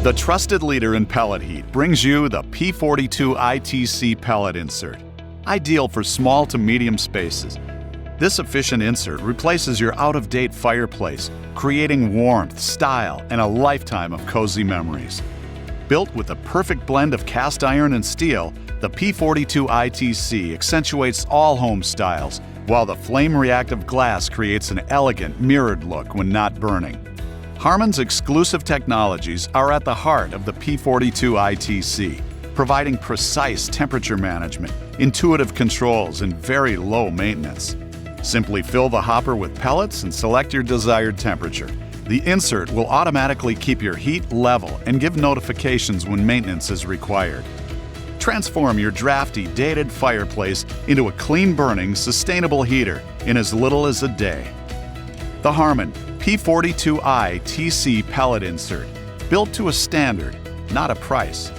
The trusted leader in pellet heat brings you the P42i-TC Pellet Insert, ideal for small to medium spaces. This efficient insert replaces your out-of-date fireplace, creating warmth, style, and a lifetime of cozy memories. Built with a perfect blend of cast iron and steel, the P42i-TC accentuates all home styles, while the flame-reactive glass creates an elegant, mirrored look when not burning. Harman's exclusive technologies are at the heart of the P42i-TC, providing precise temperature management, intuitive controls, and very low maintenance. Simply fill the hopper with pellets and select your desired temperature. The insert will automatically keep your heat level and give notifications when maintenance is required. Transform your drafty, dated fireplace into a clean-burning, sustainable heater in as little as a day. The Harman P42i-TC Pellet Insert, built to a standard, not a price.